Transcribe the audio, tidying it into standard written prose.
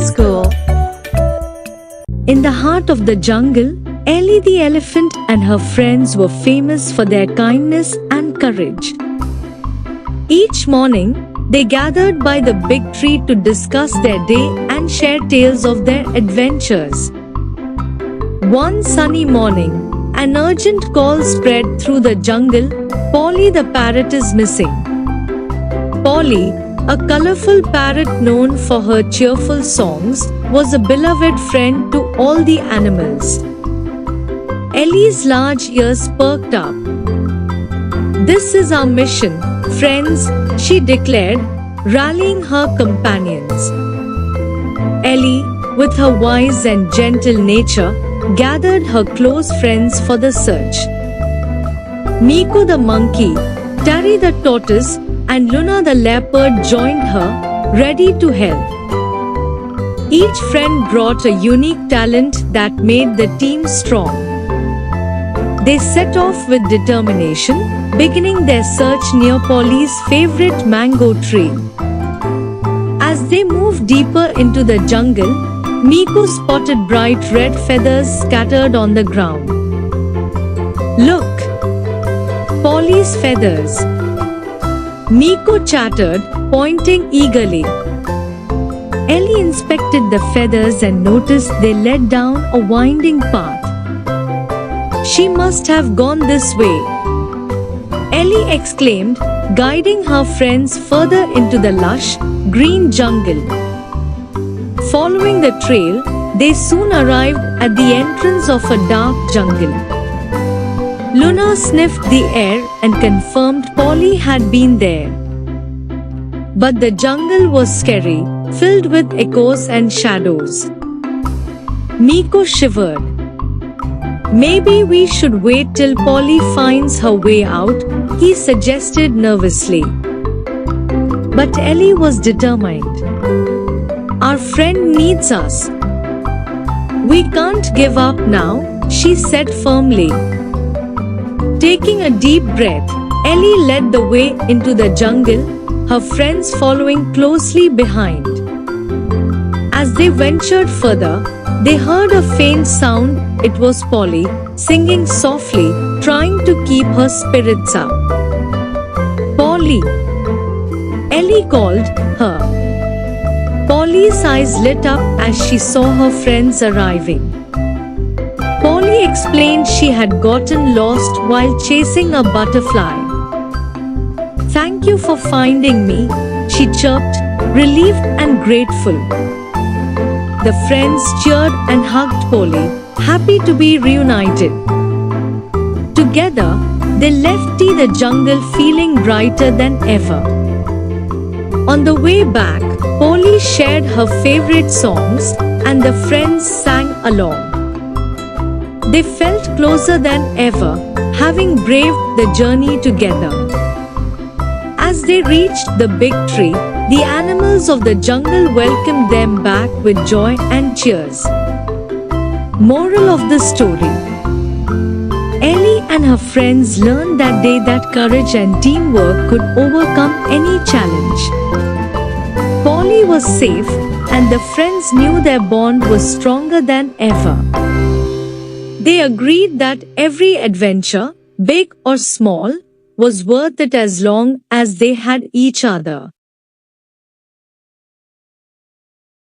school. In the heart of the jungle, Ellie the elephant and her friends were famous for their kindness and courage. Each morning, they gathered by the big tree to discuss their day and share tales of their adventures. One sunny morning, an urgent call spread through the jungle. Polly the parrot is missing. Polly, a colorful parrot known for her cheerful songs, was a beloved friend to all the animals. Ellie's large ears perked up. "This is our mission, friends," she declared, rallying her companions. Ellie, with her wise and gentle nature, gathered her close friends for the search. Miko the monkey, Tari the tortoise, and Luna the leopard joined her, ready to help. Each friend brought a unique talent that made the team strong. They set off with determination, beginning their search near Polly's favorite mango tree. As they moved deeper into the jungle, Miko spotted bright red feathers scattered on the ground. "Look! Polly's feathers!" Miko chattered, pointing eagerly. Ellie inspected the feathers and noticed they led down a winding path. "She must have gone this way," Ellie exclaimed, guiding her friends further into the lush, green jungle. Following the trail, they soon arrived at the entrance of a dark jungle. Luna sniffed the air and confirmed Polly had been there. But the jungle was scary, filled with echoes and shadows. Miko shivered. "Maybe we should wait till Polly finds her way out," he suggested nervously. But Ellie was determined. "Our friend needs us. We can't give up now," she said firmly. Taking a deep breath, Ellie led the way into the jungle, her friends following closely behind. As they ventured further, they heard a faint sound. It was Polly, singing softly, trying to keep her spirits up. "Polly!" Ellie called her. Polly's eyes lit up as she saw her friends arriving. Polly explained she had gotten lost while chasing a butterfly. "Thank you for finding me," she chirped, relieved and grateful. The friends cheered and hugged Polly, happy to be reunited. Together, they left the jungle feeling brighter than ever. On the way back, Polly shared her favorite songs, and the friends sang along. They felt closer than ever, having braved the journey together. As they reached the big tree, the animals of the jungle welcomed them back with joy and cheers. Moral of the story: Ellie and her friends learned that day that courage and teamwork could overcome any challenge. Polly was safe, and the friends knew their bond was stronger than ever. They agreed that every adventure, big or small, was worth it as long as they had each other.